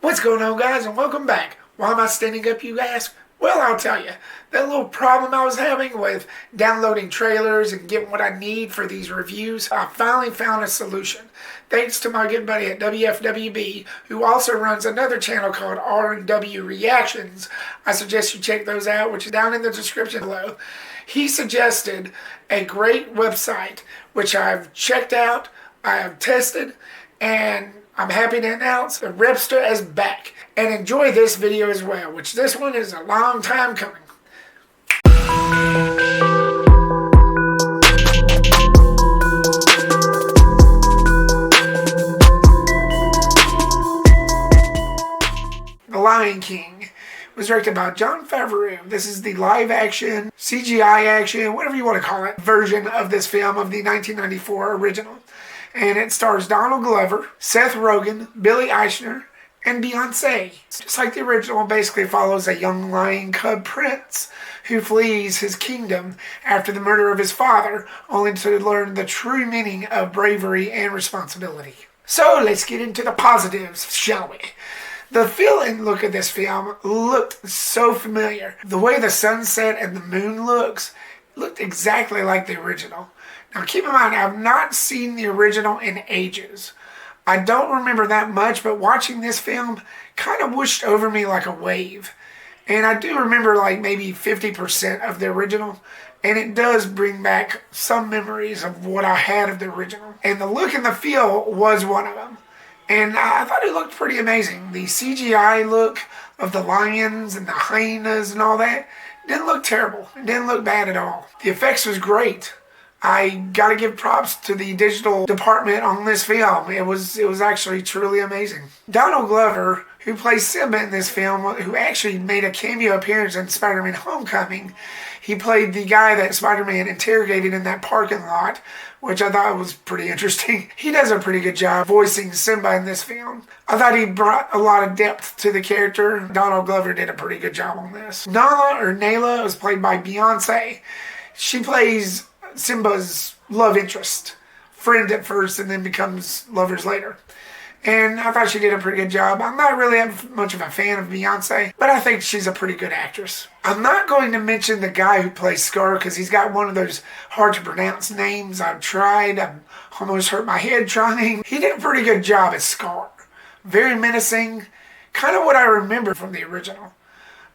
What's going on, guys, and welcome back. Why am I standing up, you ask? Well, I'll tell you. That little problem I was having with downloading trailers and getting what I need for these reviews, I finally found a solution. Thanks to my good buddy at WFWB, who also runs another channel called R&W Reactions. I suggest you check those out, which is down in the description below. He suggested a great website, which I've checked out, I have tested, and I'm happy to announce the Repster is back. And enjoy this video as well, which this one is a long time coming. The Lion King was directed by Jon Favreau. This is the live action, CGI action, whatever you want to call it, version of this film of the 1994 original. And it stars Donald Glover, Seth Rogen, Billy Eichner, and Beyonce. Just like the original, basically follows a young lion cub prince who flees his kingdom after the murder of his father, only to learn the true meaning of bravery and responsibility. So let's get into the positives, shall we? The feel and look of this film looked so familiar. The way the sunset and the moon looked exactly like the original. Now keep in mind, I've not seen the original in ages. I don't remember that much, but watching this film kind of whooshed over me like a wave. And I do remember like maybe 50% of the original, and it does bring back some memories of what I had of the original. And the look and the feel was one of them. And I thought it looked pretty amazing. The CGI look of the lions and the hyenas and all that didn't look terrible. It didn't look bad at all. The effects was great. I gotta give props to the digital department on this film. It was actually truly amazing. Donald Glover, who plays Simba in this film, who actually made a cameo appearance in Spider-Man Homecoming. He played the guy that Spider-Man interrogated in that parking lot, which I thought was pretty interesting. He does a pretty good job voicing Simba in this film. I thought he brought a lot of depth to the character. Donald Glover did a pretty good job on this. Nala was played by Beyonce. She plays Simba's love interest, friend at first and then becomes lovers later. And I thought she did a pretty good job. I'm not really much of a fan of Beyonce, but I think she's a pretty good actress. I'm not going to mention the guy who plays Scar because he's got one of those hard to pronounce names. I've tried. I've almost hurt my head trying. He did a pretty good job as Scar. Very menacing. Kind of what I remember from the original.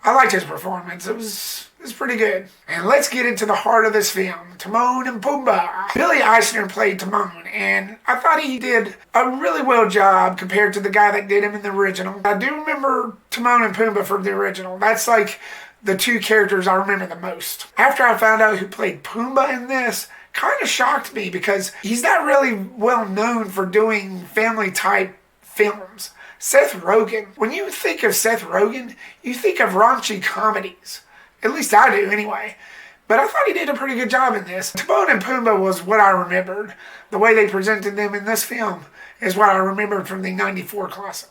I liked his performance. It was pretty good. And let's get into the heart of this film, Timon and Pumbaa. Billy Eichner played Timon, and I thought he did a really well job compared to the guy that did him in the original. I do remember Timon and Pumbaa from the original. That's like the two characters I remember the most. After I found out who played Pumbaa in this, kind of shocked me because he's not really well known for doing family type films. Seth Rogen. When you think of Seth Rogen, you think of raunchy comedies. At least I do, anyway. But I thought he did a pretty good job in this. Timon and Pumbaa was what I remembered. The way they presented them in this film is what I remembered from the 94 classic.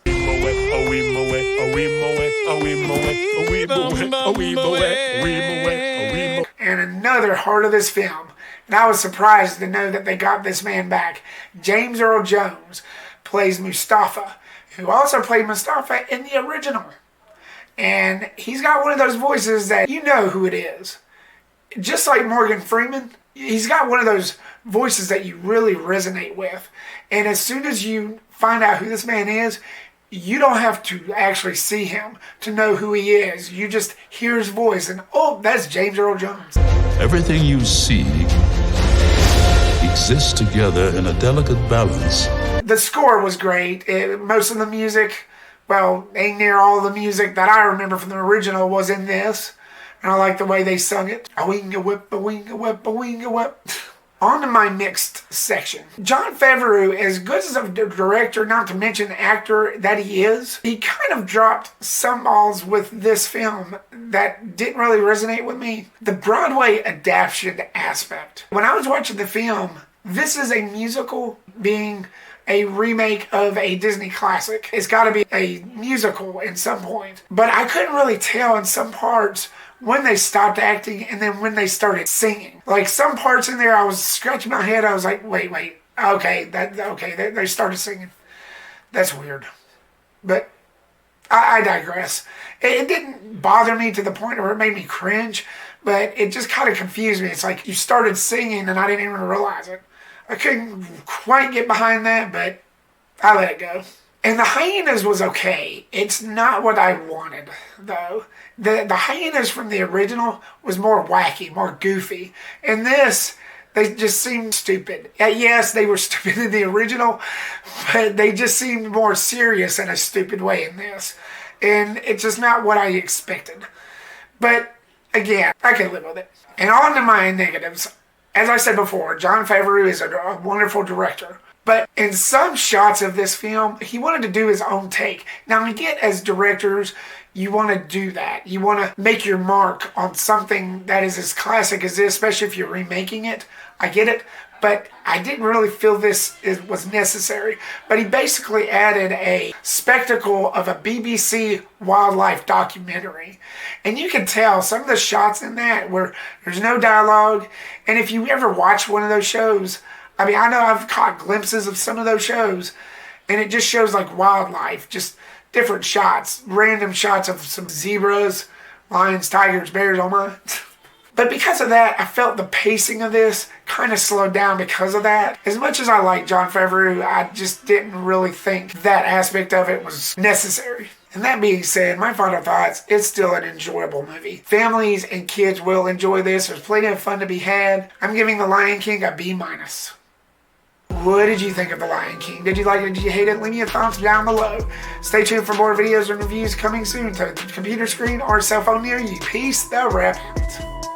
And another heart of this film. And I was surprised to know that they got this man back. James Earl Jones plays Mustafa, who also played Mustafa in the original. And he's got one of those voices that you know who it is. Just like Morgan Freeman, he's got one of those voices that you really resonate with. And as soon as you find out who this man is, you don't have to actually see him to know who he is. You just hear his voice and, oh, that's James Earl Jones. Everything you see exists together in a delicate balance. The score was great. Most of the music, well, ain't near all the music that I remember from the original was in this. And I like the way they sung it. A wing a whip, a wing a whip, a wing a whip. On to my mixed section. Jon Favreau, as good as a director, not to mention actor that he is, he kind of dropped some balls with this film that didn't really resonate with me. The Broadway adaptation aspect. When I was watching the film, this is a musical being a remake of a Disney classic. It's got to be a musical at some point. But I couldn't really tell in some parts when they stopped acting and then when they started singing. Like some parts in there, I was scratching my head. I was like, wait. Okay, they started singing. That's weird. But I digress. It didn't bother me to the point where it made me cringe, but it just kind of confused me. It's like you started singing and I didn't even realize it. I couldn't quite get behind that, but I let it go. And the hyenas was okay. It's not what I wanted, though. The hyenas from the original was more wacky, more goofy. And this, they just seemed stupid. Yes, they were stupid in the original, but they just seemed more serious in a stupid way in this. And it's just not what I expected. But again, I can live with it. And on to my negatives. As I said before, Jon Favreau is a wonderful director. But in some shots of this film, he wanted to do his own take. Now, I get as directors, you want to do that. You want to make your mark on something that is as classic as this, especially if you're remaking it. I get it. But I didn't really feel this was necessary. But he basically added a spectacle of a BBC wildlife documentary. And you can tell some of the shots in that where there's no dialogue. And if you ever watch one of those shows, I mean, I know I've caught glimpses of some of those shows, and it just shows like wildlife, just different shots, random shots of some zebras, lions, tigers, bears, oh my. But because of that, I felt the pacing of this kind of slowed down because of that. As much as I like Jon Favreau, I just didn't really think that aspect of it was necessary. And that being said, my final thoughts, it's still an enjoyable movie. Families and kids will enjoy this. There's plenty of fun to be had. I'm giving The Lion King a B-. What did you think of The Lion King? Did you like it? Did you hate it? Leave me your thoughts down below. Stay tuned for more videos and reviews coming soon to the computer screen or cell phone near you. Peace the Rabbit.